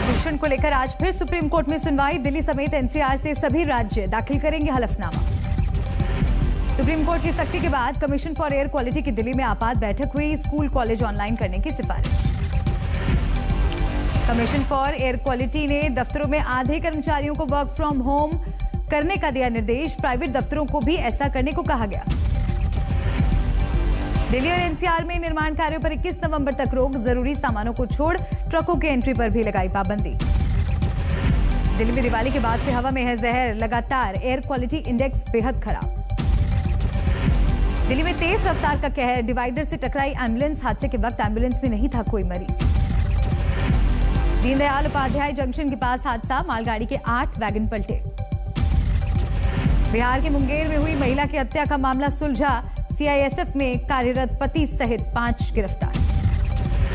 प्रदूषण को लेकर आज फिर सुप्रीम कोर्ट में सुनवाई। दिल्ली समेत एनसीआर से सभी राज्य दाखिल करेंगे हलफनामा। सुप्रीम कोर्ट की सख्ती के बाद कमीशन फॉर एयर क्वालिटी की दिल्ली में आपात बैठक हुई। स्कूल कॉलेज ऑनलाइन करने की सिफारिश। कमीशन फॉर एयर क्वालिटी ने दफ्तरों में आधे कर्मचारियों को वर्क फ्रॉम होम करने का दिया निर्देश। प्राइवेट दफ्तरों को भी ऐसा करने को कहा गया। दिल्ली और एनसीआर में निर्माण कार्यों पर 21 नवंबर तक रोक। जरूरी सामानों को छोड़ ट्रकों की एंट्री पर भी लगाई पाबंदी। दिल्ली में दिवाली के बाद से हवा में है जहर। लगातार एयर क्वालिटी इंडेक्स बेहद खराब। दिल्ली में तेज रफ्तार का कहर। डिवाइडर से टकराई एम्बुलेंस। हादसे के वक्त एम्बुलेंस में नहीं था कोई मरीज। दीनदयाल उपाध्याय जंक्शन के पास हादसा। मालगाड़ी के 8 वैगन पलटे। बिहार के मुंगेर में हुई महिला की हत्या का मामला सुलझा। सीआईएसएफ में कार्यरत पति सहित 5 गिरफ्तार।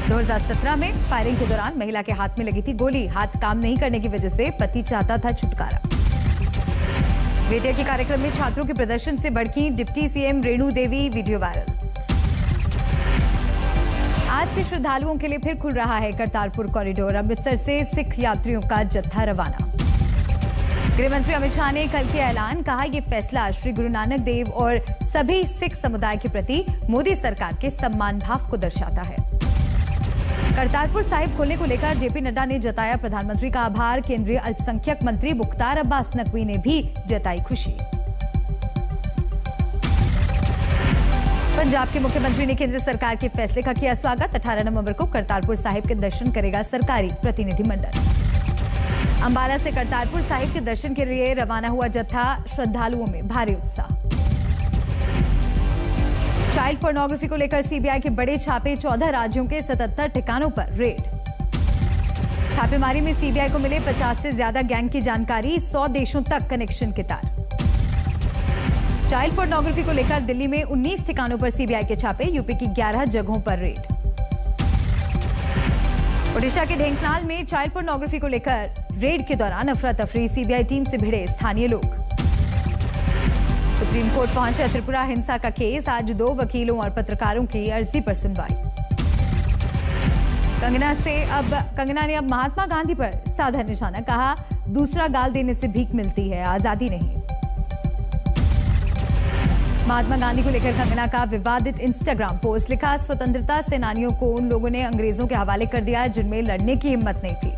2017 में फायरिंग के दौरान महिला के हाथ में लगी थी गोली। हाथ काम नहीं करने की वजह से पति चाहता था छुटकारा। बेटिया के कार्यक्रम में छात्रों के प्रदर्शन से भड़की deputy CM Renu Devi. Video viral. आज से श्रद्धालुओं के लिए फिर खुल रहा है करतारपुर कॉरिडोर। अमृतसर से सिख यात्रियों का जत्था रवाना। गृह मंत्री अमित शाह ने कल किया ऐलान। कहा यह फैसला श्री गुरु नानक देव और सभी सिख समुदाय के प्रति मोदी सरकार के सम्मान भाव को दर्शाता है। करतारपुर साहिब खोलने को लेकर जेपी नड्डा ने जताया प्रधानमंत्री का आभार। केंद्रीय अल्पसंख्यक मंत्री मुख्तार अब्बास नकवी ने भी जताई खुशी। पंजाब के मुख्यमंत्री ने केंद्र सरकार के फैसले का किया स्वागत। 18 नवंबर को करतारपुर साहिब के दर्शन करेगा सरकारी प्रतिनिधिमंडल। अंबाला से करतारपुर साहिब के दर्शन के लिए रवाना हुआ जत्था। श्रद्धालुओं में भारी उत्साह। चाइल्ड पोर्नोग्राफी को लेकर सीबीआई के बड़े छापे। 14 राज्यों के 77 ठिकानों पर रेड। छापेमारी में सीबीआई को मिले 50 से ज्यादा गैंग की जानकारी। 100 देशों तक कनेक्शन के तार। चाइल्ड पोर्नोग्राफी को लेकर दिल्ली में 19 ठिकानों पर सीबीआई के छापे। यूपी की 11 जगहों पर रेड। ओडिशा के ढेंकनाल में चाइल्ड पोर्नोग्राफी को लेकर रेड के दौरान अफरा तफरी। सीबीआई टीम से भिड़े स्थानीय लोग। सुप्रीम कोर्ट पहुंचा त्रिपुरा हिंसा का केस। आज 2 वकीलों और पत्रकारों की अर्जी पर सुनवाई। कंगना ने अब महात्मा गांधी पर साधा निशाना। कहा दूसरा गाल देने से भीख मिलती है, आजादी नहीं। महात्मा गांधी को लेकर कंगना का विवादित इंस्टाग्राम पोस्ट। लिखा स्वतंत्रता सेनानियों को उन लोगों ने अंग्रेजों के हवाले कर दिया जिनमें लड़ने की हिम्मत नहीं थी।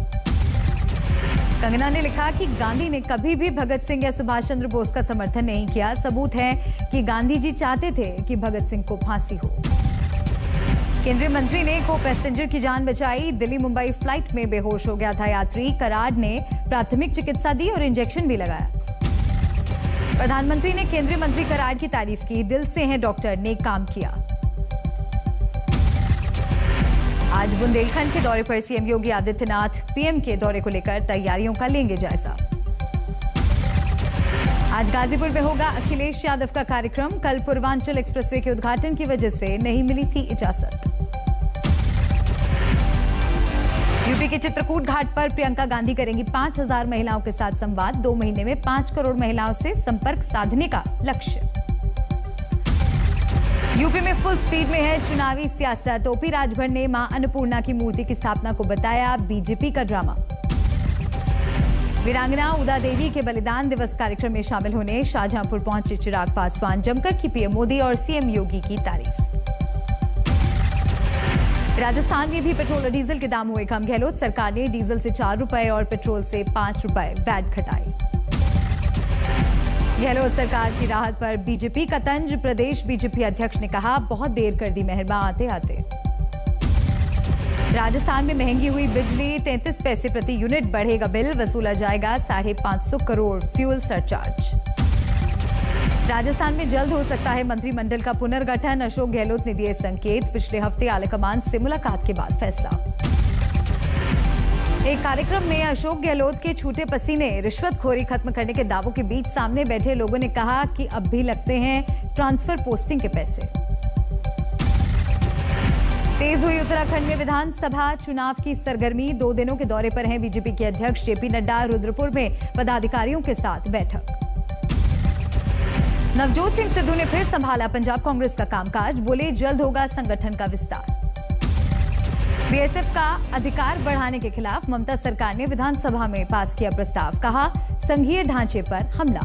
कंगना ने लिखा कि गांधी ने कभी भी भगत सिंह या सुभाष चंद्र बोस का समर्थन नहीं किया। सबूत है कि गांधी जी चाहते थे कि भगत सिंह को फांसी हो। केंद्रीय मंत्री ने को पैसेंजर की जान बचाई। दिल्ली मुंबई फ्लाइट में बेहोश हो गया था यात्री। कराड़ ने प्राथमिक चिकित्सा दी और इंजेक्शन भी लगाया। प्रधानमंत्री ने केंद्रीय मंत्री कराड़ की तारीफ की। दिल से हैं डॉक्टर, नेक काम किया। आज बुंदेलखंड के दौरे पर सीएम योगी आदित्यनाथ पीएम के दौरे को लेकर तैयारियों का लेंगे जायजा। आज गाजीपुर में होगा अखिलेश यादव का कार्यक्रम। कल पूर्वांचल एक्सप्रेसवे के उद्घाटन की वजह से नहीं मिली थी इजाजत। यूपी के चित्रकूट घाट पर प्रियंका गांधी करेंगी 5000 महिलाओं के साथ संवाद। 2 महीने में 5 करोड़ महिलाओं से संपर्क साधने का लक्ष्य। यूपी में फुल स्पीड में है चुनावी सियासत। ओपी राजभर ने मां अन्नपूर्णा की मूर्ति की स्थापना को बताया बीजेपी का ड्रामा। वीरांगना उदा देवी के बलिदान दिवस कार्यक्रम में शामिल होने शाहजहांपुर पहुंचे चिराग पासवान। जमकर की पीएम मोदी और सीएम योगी की तारीफ। राजस्थान में भी पेट्रोल और डीजल के दाम हुए कम। गहलोत सरकार ने डीजल से 4 रुपए और पेट्रोल से 5 रुपए वैट घटाई। गहलोत सरकार की राहत पर बीजेपी का तंज। प्रदेश बीजेपी अध्यक्ष ने कहा बहुत देर कर दी मेहरमा आते आते। राजस्थान में महंगी हुई बिजली। 33 पैसे प्रति यूनिट बढ़ेगा बिल। वसूला जाएगा 550 करोड़ फ्यूल सरचार्ज। राजस्थान में जल्द हो सकता है मंत्रिमंडल का पुनर्गठन। अशोक गहलोत ने दिए संकेत। पिछले हफ्ते आलाकमान से मुलाकात के बाद फैसला। एक कार्यक्रम में अशोक गहलोत के छूटे पसीने रिश्वतखोरी खत्म करने के दावों के बीच सामने बैठे लोगों ने कहा कि अब भी लगते हैं ट्रांसफर पोस्टिंग के पैसे। तेज हुई उत्तराखंड में विधानसभा चुनाव की सरगर्मी। 2 दिनों के दौरे पर हैं बीजेपी के अध्यक्ष जेपी नड्डा। रुद्रपुर में पदाधिकारियों के साथ बैठक। नवजोत सिंह सिद्धू ने फिर संभाला पंजाब कांग्रेस का कामकाज। बोले जल्द होगा संगठन का विस्तार। बीएसएफ का अधिकार बढ़ाने के खिलाफ ममता सरकार ने विधानसभा में पास किया प्रस्ताव, कहा संघीय ढांचे पर हमला।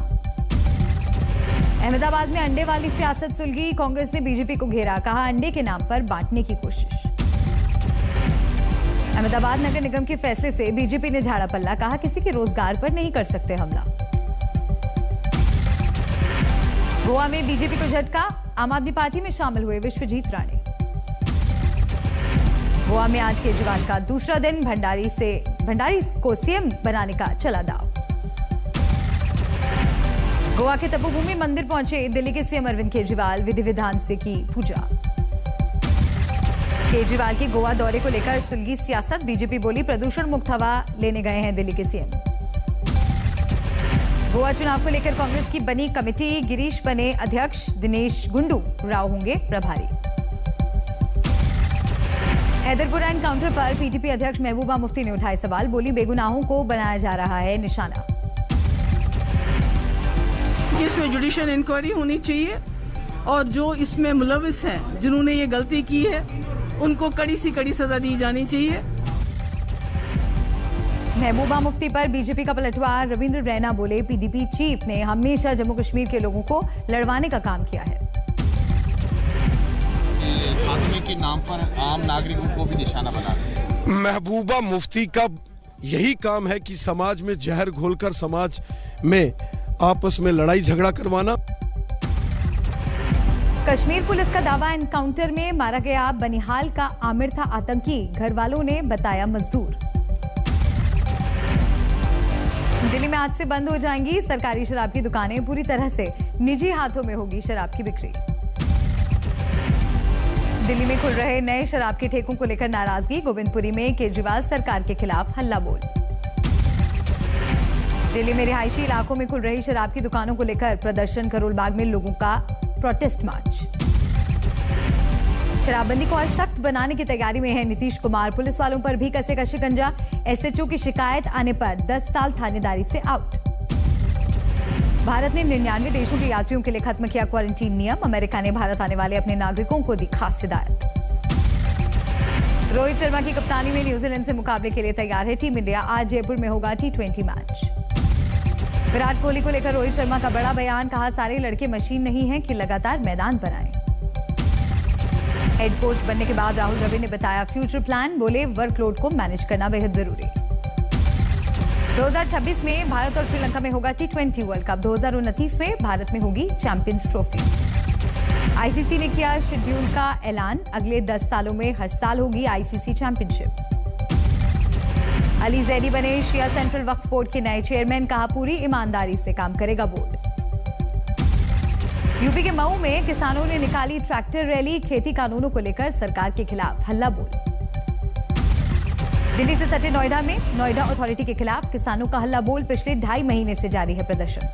अहमदाबाद में अंडे वाली सियासत सुलगी, कांग्रेस ने बीजेपी को घेरा, कहा अंडे के नाम पर बांटने की कोशिश। अहमदाबाद नगर निगम के फैसले से बीजेपी ने झाड़ा पल्ला, कहा किसी के रोजगार पर नहीं कर सकते हमला। गोवा में बीजेपी को झटका, आम आदमी पार्टी में शामिल हुए विश्वजीत राणे। गोवा में आज केजरीवाल का दूसरा दिन, भंडारी को सीएम बनाने का चला दांव। गोवा के तपोभूमि मंदिर पहुंचे दिल्ली के सीएम अरविंद केजरीवाल, विधि विधान से की पूजा। केजरीवाल के गोवा दौरे को लेकर सुलगी सियासत, बीजेपी बोली प्रदूषण मुक्त हवा लेने गए हैं दिल्ली के सीएम। गोवा चुनाव को लेकर कांग्रेस की बनी कमेटी, गिरीश बने अध्यक्ष, दिनेश गुंडू राव होंगे प्रभारी। हैदरपुर एनकाउंटर पर पीटीपी अध्यक्ष महबूबा मुफ्ती ने उठाए सवाल, बोली बेगुनाहों को बनाया जा रहा है निशाना। इसमें जुडिशियल इंक्वायरी होनी चाहिए और जो इसमें मुलविस हैं, जिन्होंने ये गलती की है, उनको कड़ी से कड़ी सजा दी जानी चाहिए। महबूबा मुफ्ती पर बीजेपी का पलटवार, रविंद्र रैना बोले पीडीपी चीफ ने हमेशा जम्मू कश्मीर के लोगों को लड़वाने का काम किया है। खात्मे के नाम पर आम नागरिकों को भी निशाना बना रहे हैं। महबूबा मुफ्ती का यही काम है कि समाज में जहर घोलकर समाज में आपस में लड़ाई झगड़ा करवाना। कश्मीर पुलिस का दावा, एनकाउंटर में मारा गया बनिहाल का आमिर था आतंकी, घर वालों ने बताया मजदूर। दिल्ली में आज से बंद हो जाएंगी सरकारी शराब की दुकानें, पूरी तरह से निजी हाथों में होगी शराब की बिक्री। दिल्ली में खुल रहे नए शराब के ठेकों को लेकर नाराजगी, गोविंदपुरी में केजरीवाल सरकार के खिलाफ हल्ला बोल। दिल्ली में रिहायशी इलाकों में खुल रही शराब की दुकानों को लेकर प्रदर्शन, करोल बाग में लोगों का प्रोटेस्ट मार्च। शराबबंदी को और सख्त बनाने की तैयारी में है नीतीश कुमार, पुलिस वालों पर भी कसेगा शिकंजा, एसएचओ की शिकायत आने पर 10 साल थानेदारी से आउट। भारत ने 99 देशों के यात्रियों के लिए खत्म किया क्वारंटीन नियम, अमेरिका ने भारत आने वाले अपने नागरिकों को दी खास हिदायत। रोहित शर्मा की कप्तानी में न्यूजीलैंड से मुकाबले के लिए तैयार है टीम इंडिया, आज जयपुर में होगा T20 मैच। विराट कोहली को लेकर रोहित शर्मा का बड़ा बयान, कहा सारे लड़के मशीन नहीं हैं कि लगातार मैदान पर आए। हेड कोच बनने के बाद राहुल द्रविड़ ने बताया फ्यूचर प्लान, बोले वर्कलोड को मैनेज करना बेहद जरूरी। 2026 में भारत और श्रीलंका में होगा T20 वर्ल्ड कप, 2029 में भारत में होगी चैंपियंस ट्रॉफी। आईसीसी ने किया शेड्यूल का ऐलान, अगले 10 सालों में हर साल होगी आईसीसी चैंपियनशिप। अली जैदी बने शिया सेंट्रल वक्फ बोर्ड के नए चेयरमैन, कहा पूरी ईमानदारी से काम करेगा बोर्ड। यूपी के मऊ में किसानों ने निकाली ट्रैक्टर रैली, खेती कानूनों को लेकर सरकार के खिलाफ हल्ला बोल। दिल्ली से सटे नोएडा में नोएडा अथॉरिटी के खिलाफ किसानों का हल्ला बोल, पिछले 2.5 महीने से जारी है प्रदर्शन।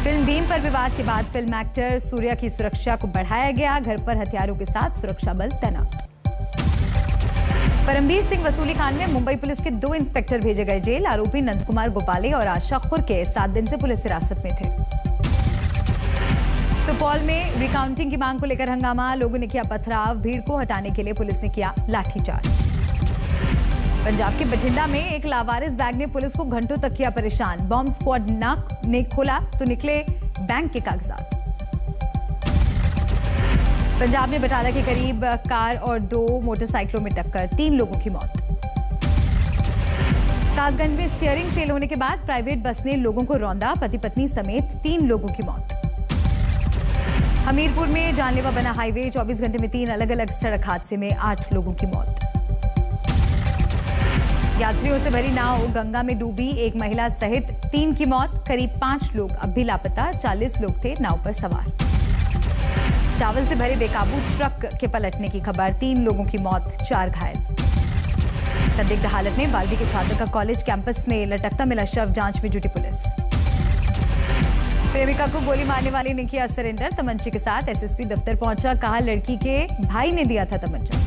फिल्म भीम पर विवाद के बाद फिल्म एक्टर सूर्या की सुरक्षा को बढ़ाया गया, घर पर हथियारों के साथ सुरक्षा बल तैनात। परमवीर सिंह वसूली कांड में मुंबई पुलिस के 2 इंस्पेक्टर भेजे गए जेल, आरोपी नंद कुमार गोपाले और आशा खुरके 7 दिन से पुलिस हिरासत में थे। सुपौल में रिकाउंटिंग की मांग को लेकर हंगामा, लोगों ने किया पथराव, भीड़ को हटाने के लिए पुलिस ने किया लाठीचार्ज। पंजाब के बठिंडा में एक लावारिस बैग ने पुलिस को घंटों तक किया परेशान, बॉम्ब स्क्वाड ने खोला तो निकले बैंक के कागजात। पंजाब में बटाला के करीब कार और 2 मोटरसाइकिलों में टक्कर, 3 लोगों की मौत। कासगंज में स्टीयरिंग फेल होने के बाद प्राइवेट बस ने लोगों को रौंदा, पति पत्नी समेत 3 लोगों की मौत। हमीरपुर में जानलेवा बना हाईवे, 24 घंटे में 3 अलग अलग सड़क हादसे में 8 लोगों की मौत। यात्रियों से भरी नाव गंगा में डूबी, एक महिला सहित 3 की मौत, करीब 5 लोग अब भी लापता, 40 लोग थे नाव पर सवार। चावल से भरे बेकाबू ट्रक के पलटने की खबर, 3 लोगों की मौत, 4 घायल। संदिग्ध हालत में बाल्दी के छात्र का कॉलेज कैंपस में लटकता मिला शव, जांच में जुटी पुलिस। प्रेमिका को गोली मारने वाले ने किया सरेंडर, तमंचे के साथ एसएसपी दफ्तर पहुंचा, कहा लड़की के भाई ने दिया था तमंचा।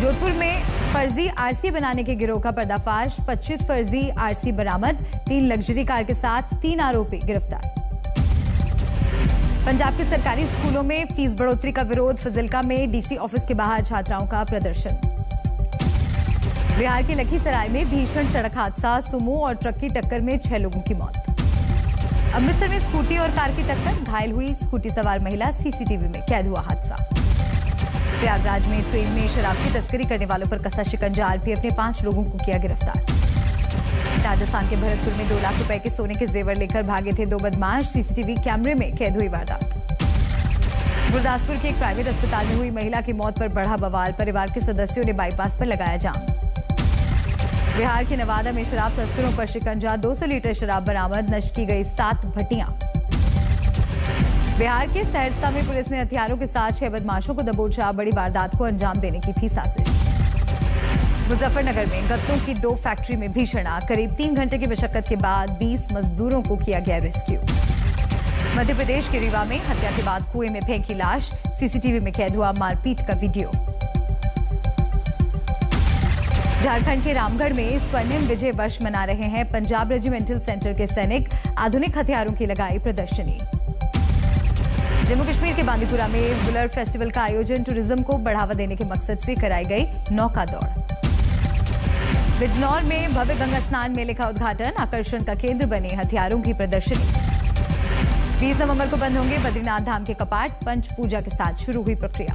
जोधपुर में फर्जी आरसी बनाने के गिरोह का पर्दाफाश, 25 फर्जी आरसी बरामद, 3 लग्जरी कार के साथ 3 आरोपी गिरफ्तार। पंजाब के सरकारी स्कूलों में फीस बढ़ोतरी का विरोध, फजिल्का में डीसी ऑफिस के बाहर छात्राओं का प्रदर्शन। बिहार के लखीसराय में भीषण सड़क हादसा, सुमो और ट्रक की टक्कर में 6 लोगों की मौत। अमृतसर में स्कूटी और कार की टक्कर, घायल हुई स्कूटी सवार महिला, सीसीटीवी में कैद हुआ हादसा। प्रयागराज में ट्रेन में शराब की तस्करी करने वालों पर कसा शिकंजा, आरपीएफ ने 5 लोगों को किया गिरफ्तार। राजस्थान के भरतपुर में 2 लाख रुपए के सोने के जेवर लेकर भागे थे 2 बदमाश, सीसीटीवी कैमरे में कैद हुई वारदात। गुरदासपुर के एक प्राइवेट अस्पताल में हुई महिला की मौत पर बढ़ा बवाल, परिवार के सदस्यों ने बाईपास पर लगाया जाम। बिहार के नवादा में शराब तस्करों पर शिकंजा, 200 लीटर शराब बरामद, नष्ट की गई 7 भट्टियां। बिहार के सहरसा में पुलिस ने हथियारों के साथ 6 बदमाशों को दबोचा, बड़ी वारदात को अंजाम देने की थी साजिश। मुजफ्फरनगर में गत्तों की 2 फैक्ट्री में भीषण आग, करीब 3 घंटे की मशक्कत के बाद 20 मजदूरों को किया गया रेस्क्यू। मध्य प्रदेश के रीवा में हत्या के बाद कुएं में फेंकी लाश, सीसीटीवी में कैद हुआ मारपीट का वीडियो। झारखंड के रामगढ़ में स्वर्णिम विजय वर्ष मना रहे हैं पंजाब रेजिमेंटल सेंटर के सैनिक, आधुनिक हथियारों की लगाई प्रदर्शनी। जम्मू कश्मीर के बांदीपुरा में वुलर फेस्टिवल का आयोजन, टूरिज्म को बढ़ावा देने के मकसद से कराई गई नौका दौड़। बिजनौर में भव्य गंगा स्नान मेले का उद्घाटन, आकर्षण का केंद्र बने हथियारों की प्रदर्शनी। 20 नवंबर को बंद होंगे बद्रीनाथ धाम के कपाट, पंच पूजा के साथ शुरू हुई प्रक्रिया।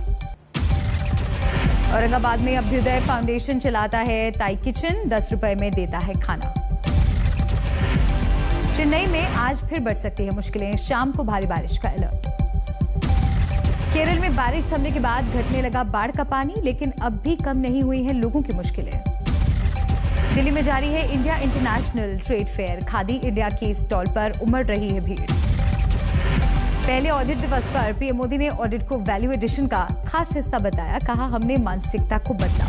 औरंगाबाद में अभ्युदय फाउंडेशन चलाता है ताई किचन, 10 रुपए में देता है खाना। चेन्नई में आज फिर बढ़ सकती है मुश्किलें, शाम को भारी बारिश का अलर्ट। केरल में बारिश थमने के बाद घटने लगा बाढ़ का पानी, लेकिन अब भी कम नहीं हुई है लोगों की मुश्किलें। दिल्ली में जारी है India international trade fair, khadi India की स्टॉल पर उमड़ रही है भीड़। पहले ऑडिट दिवस पर पीएम मोदी ने ऑडिट को वैल्यू एडिशन का खास हिस्सा बताया, कहा हमने मानसिकता को बदला।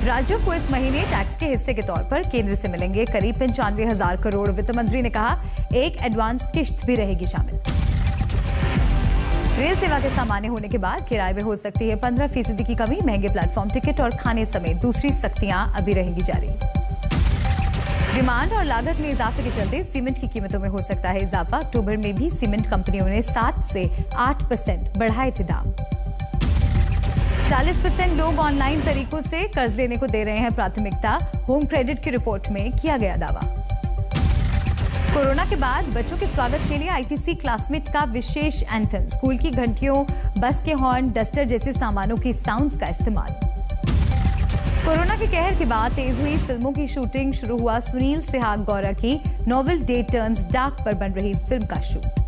राज्यों को इस महीने टैक्स के हिस्से के तौर पर केंद्र से मिलेंगे करीब 95,000 करोड़, वित्त मंत्री ने कहा एक एडवांस किश्त भी रहेगी शामिल। रेल सेवा के सामान्य होने के बाद किराए में हो सकती है 15% की कमी, महंगे प्लेटफॉर्म टिकट और खाने समेत दूसरी सख्तियां अभी रहेंगी जारी। डिमांड और लागत में इजाफे के चलते सीमेंट की कीमतों में हो सकता है इजाफा, अक्टूबर में भी सीमेंट कंपनियों ने 7 से 8% बढ़ाए थे दाम। 40% लोग ऑनलाइन तरीकों से कर्ज लेने को दे रहे हैं प्राथमिकता, होम क्रेडिट की रिपोर्ट में किया गया दावा। कोरोना के बाद बच्चों के स्वागत के लिए आईटीसी क्लासमेट का विशेष एंथम, स्कूल की घंटियों, बस के हॉर्न, डस्टर जैसे सामानों की साउंड्स का इस्तेमाल। कोरोना के कहर के बाद तेज हुई फिल्मों की शूटिंग, शुरू हुआ सुनील सिहाग गौरा की नॉवेल डे टर्न्स डार्क पर बन रही फिल्म का शूट।